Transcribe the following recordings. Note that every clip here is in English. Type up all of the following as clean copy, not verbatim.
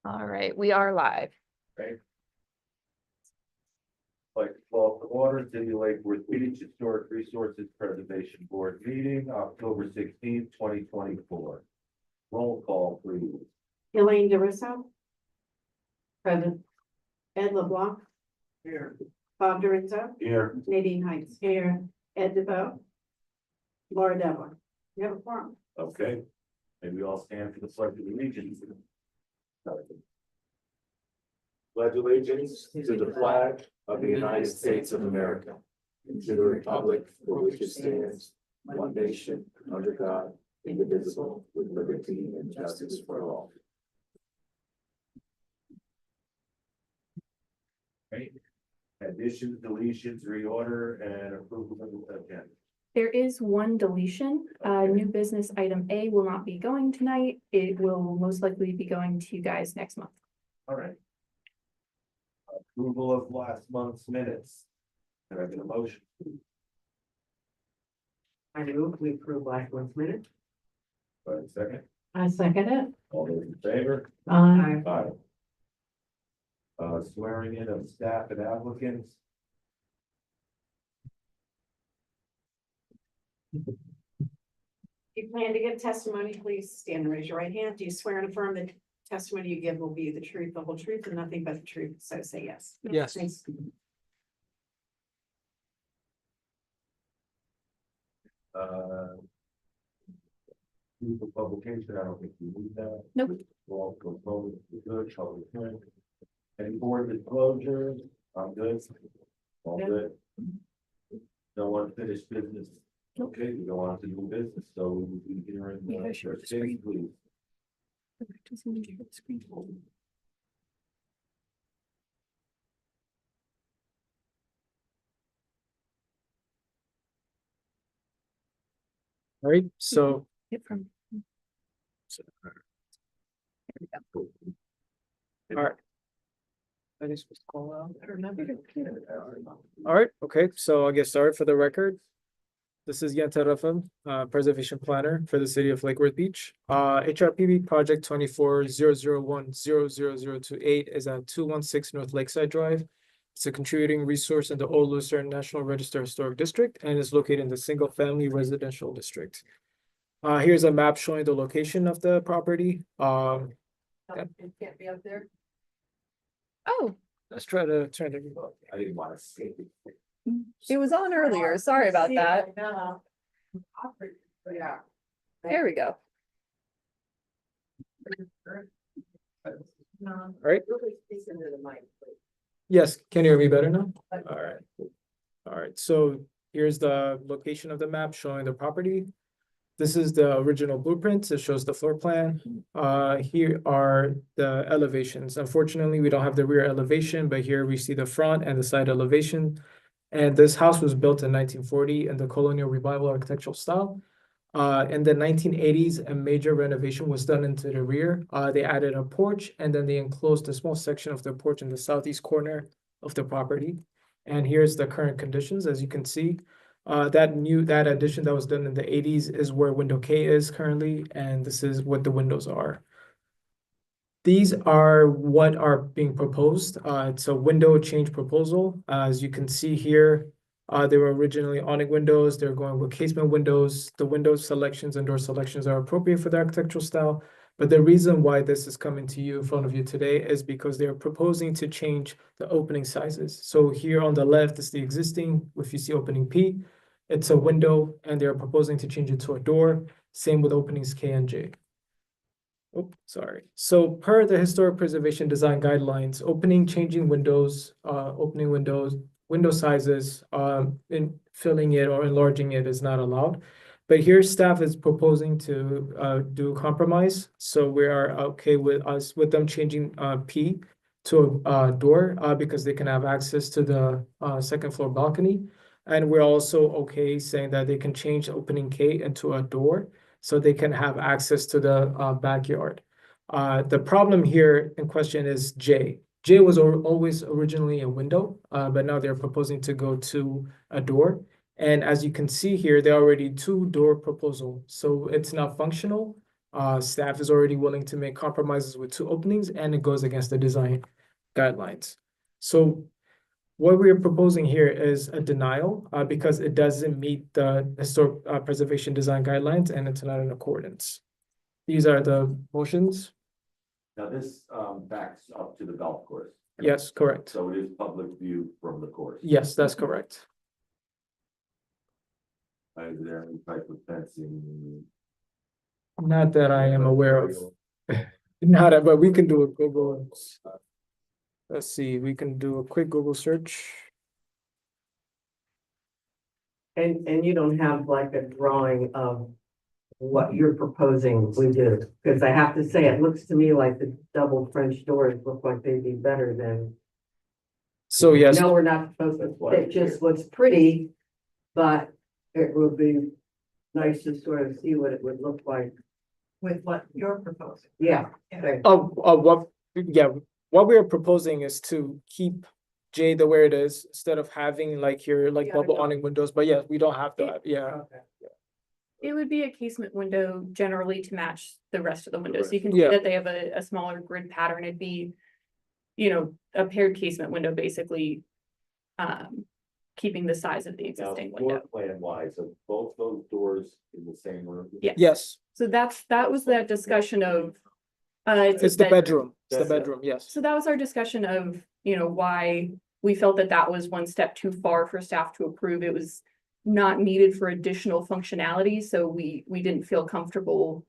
All right, we are live. Right. Like, well, the Water City Lake Beach Historic Resources Preservation Board meeting, October 16th, 2024. Roll call, please. Elaine DeRusso. Present. Ed LeBlanc. Here. Bob Dorizzo. Here. Nadine Heights. Here. Ed DeVoe. Laura Devlin. You have a forum. Okay. Maybe we all stand for the pledge of allegiance. Pledge allegiance to the flag of the United States of America, and to the republic for which it stands, one nation, under God, indivisible, with liberty and justice for all. Right. Additions, deletions, reorder, and approval of the agenda. There is one deletion. New business item A will not be going tonight. It will most likely be going to you guys next month. All right. Approval of last month's minutes. Can I get a motion? I move we approve last month's minute. Go ahead, second. I second it. All those in favor? Aye. Aye. Swearing in of staff and applicants. You plan to give testimony, please stand and raise your right hand. Do you swear and affirm that testimony you give will be the truth, the whole truth, and nothing but the truth? So say yes. Yes. Thanks. Proof of publication, I don't think we need that. Nope. Well, good, public hearing. Any board disclosures? I'm good. All Yeah. good. Don't want to finish business. Okay, we go on to new business, so we will be hearing. Yeah, I share the first screen. please. All right, so Get from. There we go. all right. I just was call out. All right, okay, so I'll get started for the record. This is Hrpb, preservation planner for the city of Lake Worth Beach. Hrpb project 24-001-00028 is at 216 North Lakeside Drive. It's a contributing resource in the Old Lucerne National Register Historic District and is located in the single family residential district. Here's a map showing the location of the property. It can't be up there. Oh, Let's try to turn it. I didn't want to say. It was on earlier. Sorry about that. Yeah. There we go. No. Right. Really speak into the mic, please. Yes, can you hear me better now? All right. All right, so here's the location of the map showing the property. This is the original blueprint. It shows the floor plan. Here are the elevations. Unfortunately, we don't have the rear elevation, but here we see the front and the side elevation. And this house was built in 1940 in the colonial revival architectural style. In the 1980s, a major renovation was done into the rear. They added a porch and then they enclosed a small section of the porch in the southeast corner of the property. And here's the current conditions. As you can see, that addition that was done in the 80s is where window K is currently, and this is what the windows are. These are what are being proposed. It's a window change proposal. As you can see here, they were originally awning windows. They're going with casement windows. The window selections and door selections are appropriate for the architectural style. But the reason why this is coming to you in front of you today is because they're proposing to change the opening sizes. So here on the left is the existing, if you see opening P, it's a window and they're proposing to change it to a door. Same with openings K and J. Oh, sorry. So per the historic preservation design guidelines, changing windows, opening windows, window sizes, in filling it or enlarging it is not allowed. But here staff is proposing to do compromise. So we are okay with them changing P to a door because they can have access to the second floor balcony. And we're also okay saying that they can change opening K into a door so they can have access to the backyard. The problem here in question is J. J was always originally a window, but now they're proposing to go to a door. And as you can see here, there are already two door proposal. So it's not functional. Staff is already willing to make compromises with 2 openings, and it goes against the design guidelines. So what we are proposing here is a denial, because it doesn't meet the historic preservation design guidelines and it's not in accordance. These are the motions. Now this backs up to the golf course, Yes, correct. so it is public view from the course. Yes, that's correct. Is there any type of fencing? Not that I am aware of. Not, but we can do a Google. Let's see, we can do a quick Google search. And you don't have like a drawing of what you're proposing we do, because I have to say, it looks to me like the double French doors look like they'd be better than. So yes, No, we're not supposed to, it just looks pretty, but it would be nice to sort of see what it would look like. With what you're proposing. Yeah. what we are proposing is to keep J the where it is, instead of having like your Yeah, I double know. awning windows, but yeah, we don't have that, yeah. It would be a casement window generally to match the rest of the windows. So you can see Yeah. that they have a smaller grid pattern. It'd be, you know, a paired casement window, basically. Keeping the size of the Now, existing floor window. plan wise, are both those doors in the same room? Yeah. Yes, So that was that discussion of. it's the bedroom, it's the That's it. bedroom, yes. So that was our discussion of, you know, why we felt that that was one step too far for staff to approve. It was not needed for additional functionality, so we didn't feel comfortable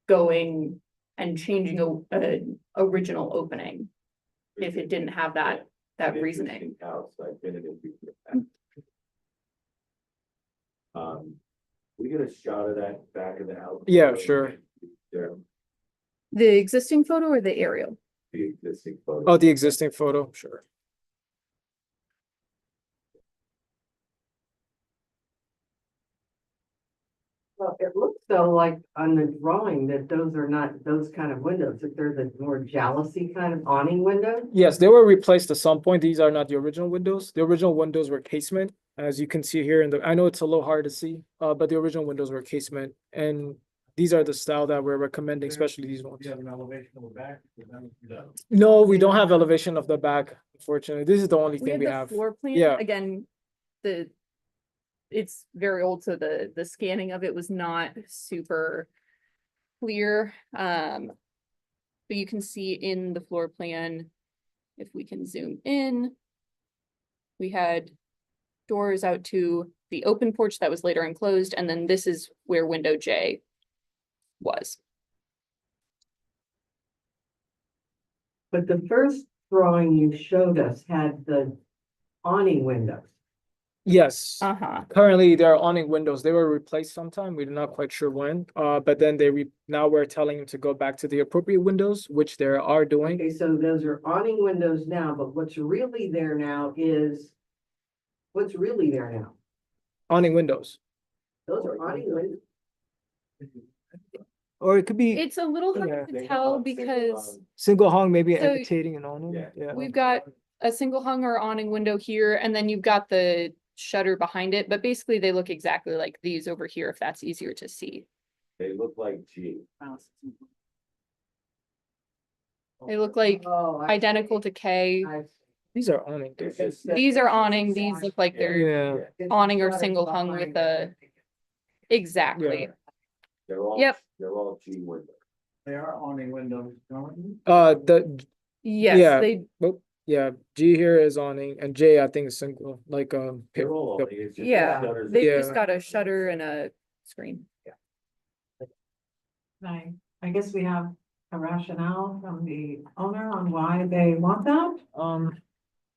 going and changing a original opening if it didn't have that reasoning. House, I've been in it before. We get a shot of that back of the house. Yeah, sure. Yeah, The existing photo or the aerial? the existing photo. Oh, the existing photo, sure. Well, it looks though like on the drawing that those are not those kind of windows, that they're the more jalousie kind of awning windows. Yes, they were replaced at some point. These are not the original windows. The original windows were casement, as you can see here in the, I know it's a little hard to see, but the original windows were casement. And these are the style that we're recommending, especially these ones. an elevation of the back? No, we don't have elevation of the back, unfortunately. This is the only We thing had we the have. floor plan, Yeah. again, it's very old, so the scanning of it was not super clear. But you can see in the floor plan, if we can zoom in, we had doors out to the open porch that was later enclosed, and then this is where window J was. But the first drawing you showed us had the awning windows. Yes. Uh-huh. Currently, there are awning windows. They were replaced sometime. We're not quite sure when. But then now we're telling them to go back to the appropriate windows, which they are doing. Okay, so those are awning windows now, but what's really there now is. What's really there now? Awning windows. Those are awning windows. Or it could be It's a little hard Yeah. to tell because single hung, maybe So, imitating an awning. yeah. Yeah. we've got a single hung or awning window here, and then you've got the shutter behind it, but basically they look exactly like these over here, if that's easier to see. They look like G. They look like Oh, identical to K. These are awning. It's just- These are awning, these look like they're Yeah. awning or single hung with a, exactly. They're all. Yep. They're all G windows. They are awning windows, don't Yes, Yeah. they, Yeah, G here is awning and J I think is single, like, They're all. Yep. awning, it's just Yeah, the shutters. they've Yeah. just got a shutter and a screen. I guess we have a rationale from the owner on why they want that.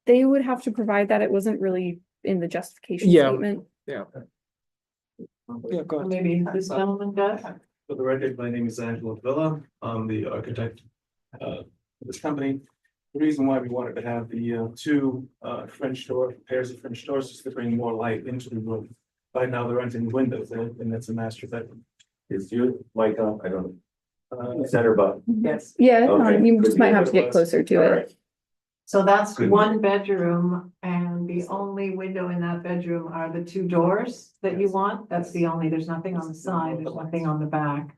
They would have to provide that. It wasn't really in the justification Yeah. statement. Yeah, go ahead. Maybe this gentleman does. For the record, my name is Angelo Villa. I'm the architect for this company. The reason why we wanted to have the two pairs of French doors is to bring more light into the room. Right now, they're renting the windows, and that's a master bedroom. Is your mic on? I don't know. Center button. Yes. Yeah, Okay. you just might have to get closer to All it. right. So that's Good. one bedroom and the only window in that bedroom are the two doors that you Yes. want? That's the only, there's nothing on the side, there's nothing on the back.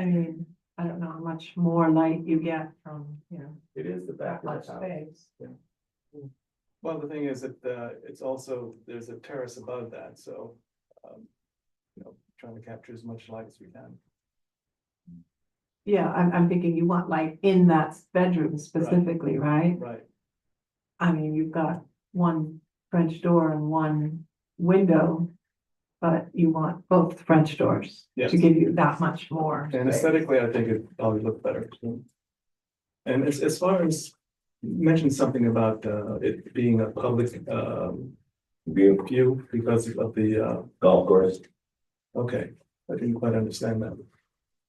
I mean, I don't know how much more light you get from, It is the back that of much the house. space. Well, the thing is that, it's also, there's a terrace above that, so, trying to capture as much light as we can. Yeah, I'm thinking you want light in that bedroom specifically, right? Right, I mean, you've got one French door and one window, but you want both French doors Yes. to give you that much more. and space. aesthetically, I think it probably looked better. too. And as far as, you mentioned something about, it being a public, view because of the, Golf course. okay, I didn't quite understand that.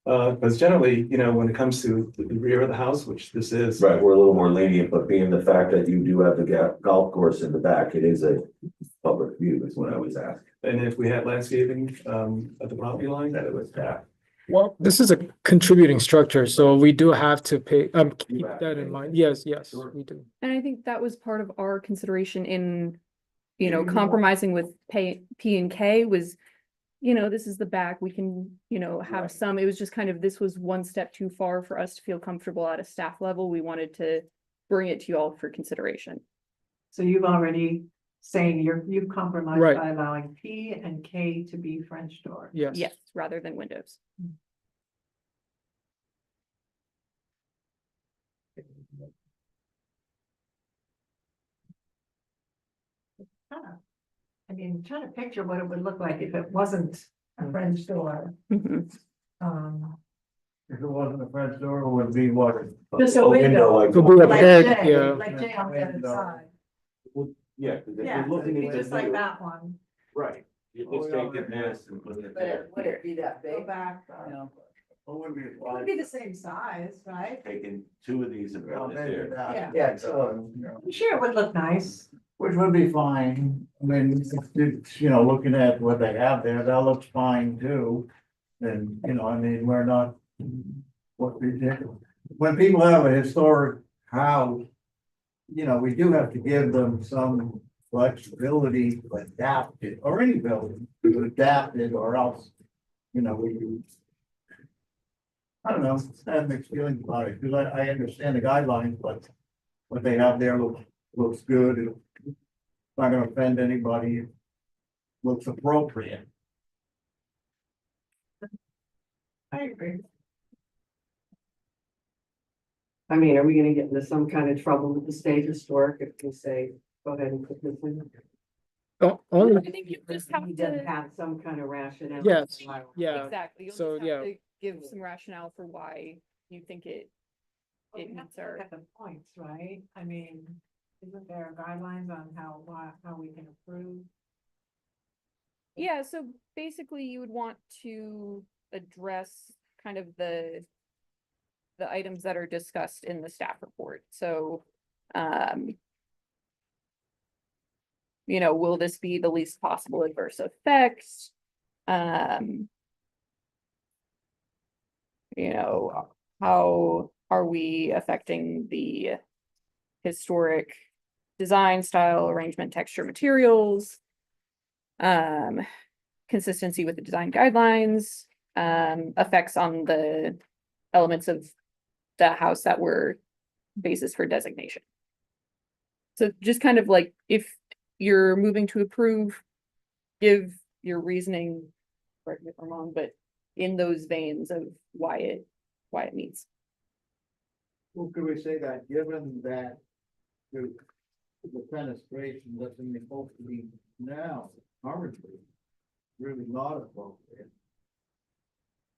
Because generally, when it comes to the rear of the house, which this is. Right, we're a little more lenient, but being the fact that you do have the golf course in the back, it is a public view, is what I was asking. And if we had landscaping, at the property line, That it was that. Well, this is a contributing structure, so we do have to pay, keep have that to in pay. mind. Yes, yes, Sure. we do. And I think that was part of our consideration in, compromising with P and K was, this is the back, we can, have Right. some, it was just kind of, this was one step too far for us to feel comfortable at a staff level. We wanted to bring it to you all for consideration. So you've already saying you've compromised Right. by allowing P and K to be French doors. Yes. Yes, rather than windows. I mean, trying to picture what it would look like if it wasn't a French door. Mhm. If it wasn't a French door, it would be what? Just a window. like. Could be a Like peg, Jay, yeah. like Jay on the other Window. side. Yeah, because if Yeah, you're so looking it'd at be the just like view, that one. right, you Oh, just yeah, take it right. this and put it there, would it be that Go back. It would be. It would be the same size, right? taking two of these and Well, putting it maybe there. that. Yeah. Yeah, so- I'm sure it would look nice. Which would be fine. I mean, if it's, looking at what they have there, that looks fine too. And, I mean, we're not, what we did, when people have a historic house, we do have to give them some flexibility to adapt it, or any building, to adapt it, or else, we. I don't know, I have mixed feelings about it, because I understand the guidelines, but what they have there looks good, it's not gonna offend anybody, it looks appropriate. I agree. I mean, are we gonna get into some kind of trouble with the state historic if we say, go ahead and put this in? Only, I think you just have He does to, have some kind of rationale. yes, yeah. exactly, you'll So, just yeah. have to give some rationale for why you think it Well, It we have meets to our- look at the points, right? I mean, isn't there guidelines on how we can approve? Yeah, so basically you would want to address kind of the items that are discussed in the staff report. So, will this be the least possible adverse effects? How are we affecting the historic design, style, arrangement, texture, materials? Consistency with the design guidelines, effects on the elements of the house that were basis for designation. So just kind of like, if you're moving to approve, give your reasoning, correct me if I'm wrong, but in those veins of why it meets. Well, could we say that, given that the fenestration that's in the supposed to be now, currently, really not appropriate.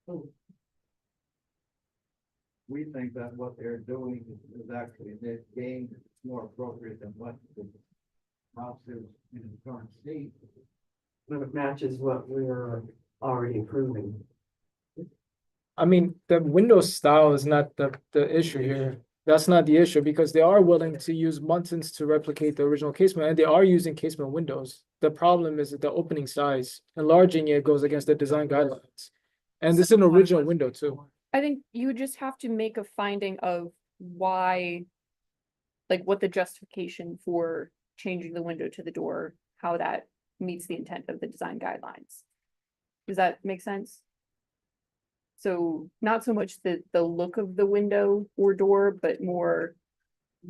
So we think that what they're doing is actually this game is more appropriate than what the house is in the current state. But it matches what we're already approving. I mean, the window style is not the issue here. That's not the issue, because they are willing to use muntins to replicate the original casement, and they are using casement windows. The problem is the opening size. Enlarging it goes against the design guidelines. And this is an original window too. I think you would just have to make a finding of why, like what the justification for changing the window to the door, how that meets the intent of the design guidelines. Does that make sense? So not so much the look of the window or door, but more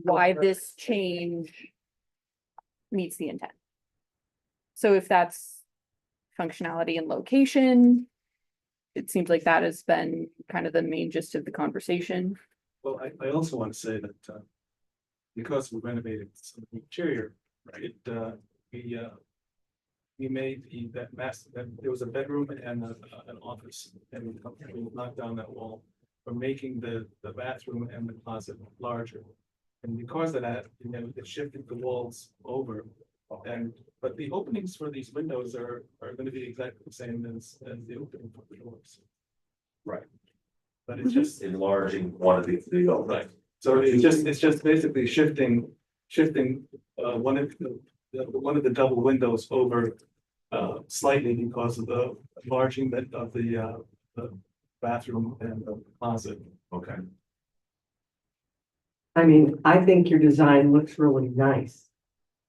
why this change meets the intent. So if that's functionality and location, it seems like that has been kind of the main gist of the conversation. Well, I also want to say that, because we renovated some of the interior, right, we made that there was a bedroom and an office, and we knocked down that wall. We're making the bathroom and the closet larger. And because of that, it shifted the walls over. But the openings for these windows are gonna be exactly the same as the opening for the doors. Right. But it's just, Enlarging one of the openings. right, so it's just basically shifting one of the double windows over slightly because of the enlarging of the bathroom and the closet. Okay. I mean, I think your design looks really nice.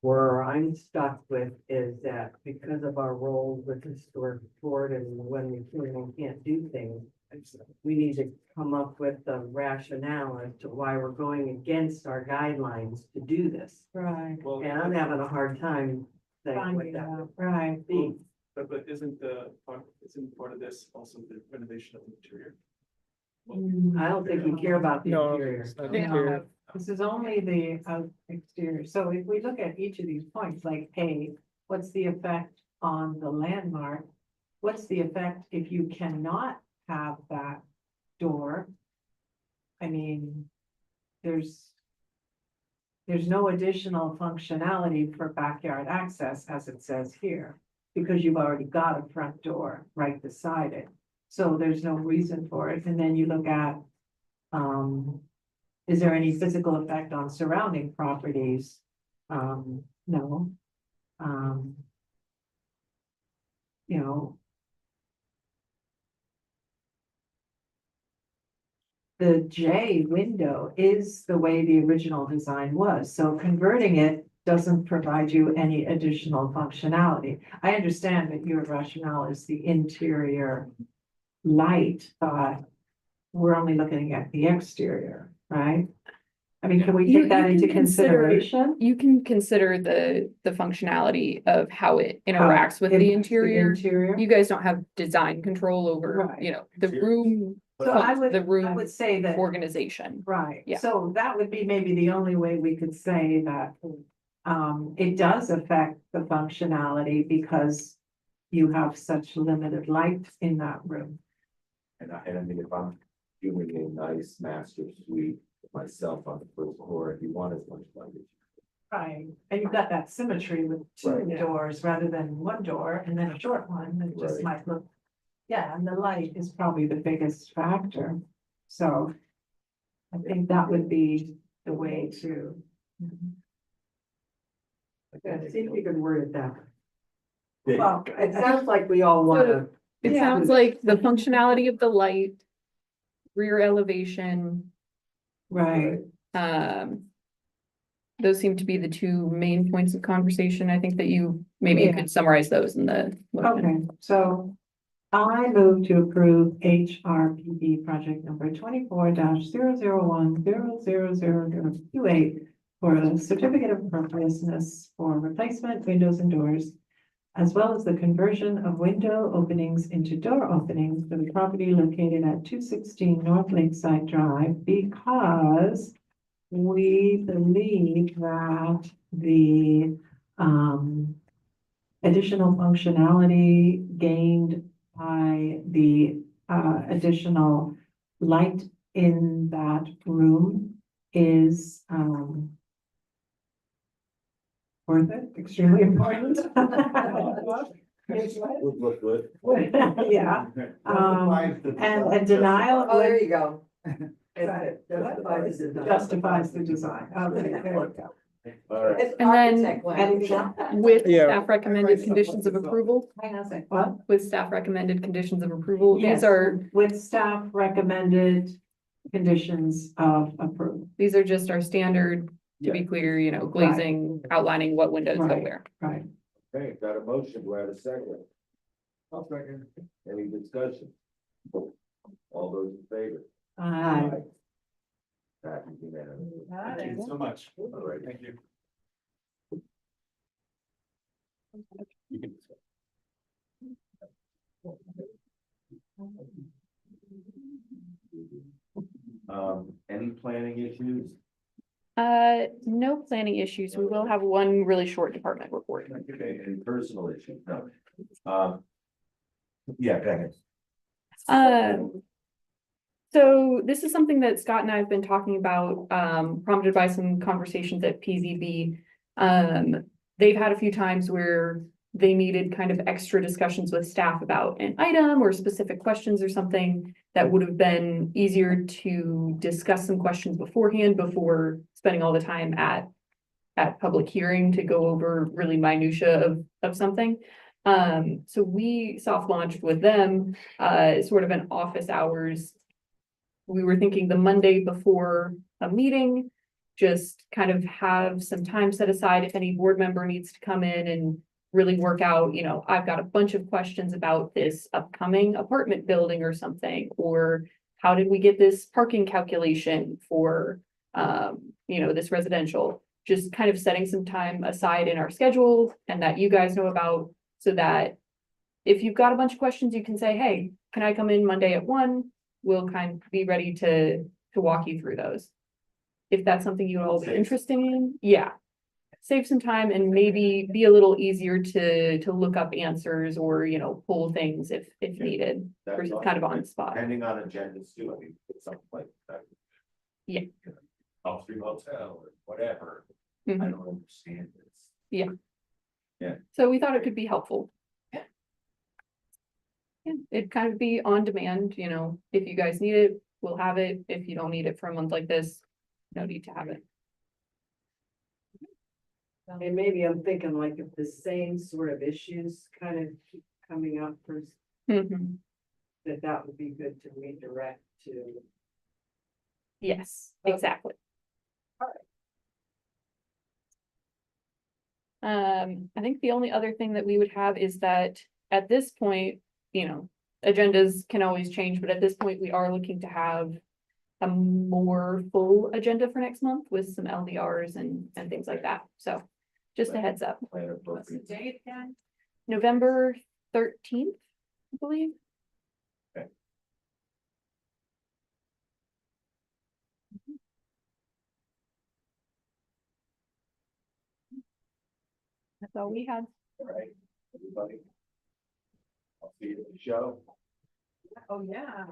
Where I'm stuck with is that because of our role with historic board and when we can't do things, we need to come up with a rationale as to why we're going against our guidelines to do this. Right. Well, And I'm having a hard time saying what Finding that out, right. would be. but isn't part of this also the renovation of the interior? I don't think you care about the No, interior. it's not Yeah. interior. This is only the exterior. So if we look at each of these points, like A, what's the effect on the landmark? What's the effect if you cannot have that door? I mean, there's no additional functionality for backyard access, as it says here, because you've already got a front door right beside it. So there's no reason for it. And then you look at, is there any physical effect on surrounding properties? No. You know. The J window is the way the original design was, so converting it doesn't provide you any additional functionality. I understand that your rationale is the interior light, but we're only looking at the exterior, right? I mean, can we You- take that you into can consider- consideration? You can consider the functionality of how it How it interacts with the impacts interior. Interior. You guys don't have design control over, Right. the room, So I the would room say that. organization. Right, Yeah. so that would be maybe the only way we could say that. It does affect the functionality because you have such limited light in that room. And I mean, if I'm doing a nice master suite myself on the first floor, if you want as much light. Right, and you've got that symmetry with two Right. doors rather than one door and then a short one, it just Right. might look. Yeah, and the light is probably the biggest factor, so. I think that would be the way to. Yeah, see if you can word it that. Well, It sounds like we all wanna, It Yeah. sounds like the functionality of the light, rear elevation, right, those seem to be the two main points of conversation. I think that maybe you Yeah. could summarize those in the motion. okay, so. I move to approve HRPB project number 24-001-00028 for a certificate of appropriateness for replacement windows and doors, as well as the conversion of window openings into door openings for the property located at 216 North Lakeside Drive, because we believe that the additional functionality gained by the additional light in that room is worth it, extremely important. Would look good. Yeah, Justifies the and a denial oh, there would you go. Right. Justifies the design. justifies the design. Okay, there we go. All right. It's And then- architect language. With Yeah. staff recommended conditions of approval, Hang on a sec, what? with staff recommended conditions of approval, Yes. these are With staff recommended conditions of approval, just our standard, to be clear, glazing, outlining what windows go Right. where. right? Okay, got a motion, do I have a second? Any discussion? All those in favor? Aye. Passes unanimously. Thank you so much. All right. Thank you. You can. Any planning issues? No planning issues. We will have one really short department report. Okay, any personal issues? No. Yeah, go ahead. So this is something that Scott and I have been talking about, prompted by some conversations at PZB. They've had a few times where they needed kind of extra discussions with staff about an item or specific questions or something that would have been easier to discuss some questions beforehand before spending all the time at public hearing to go over really minutia of something. So we soft launched with them, sort of an office hours. We were thinking the Monday before a meeting, just kind of have some time set aside if any board member needs to come in and really work out, I've got a bunch of questions about this upcoming apartment building or something, or how did we get this parking calculation for, this residential? Just kind of setting some time aside in our schedule and that you guys know about, so that if you've got a bunch of questions, you can say, hey, can I come in Monday at 1? We'll kind of be ready to walk you through those. If that's something you all be interested in, yeah. Save some time and maybe be a little easier to look up answers or, pull things if needed, versus kind of on the spot. Depending on agendas too, I mean, it's something like that. Yeah. Upstream Hotel or whatever, I Mhm. don't understand this. So we thought it could be helpful. Yeah, it'd kind of be on demand, if you guys need it, we'll have it. If you don't need it for a month like this, no need to have it. And maybe I'm thinking like if the same sort of issues kind of keep coming up for, Mhm. that would be good to redirect to. Yes, exactly. I think the only other thing that we would have is that at this point, agendas can always change, but at this point, we are looking to have a more full agenda for next month with some LDRs and things like that. So just a heads up. Plan What's the appropriate. date again? November 13th, I believe. That's all we had. All right, everybody. I'll see you at the show. Oh, yeah.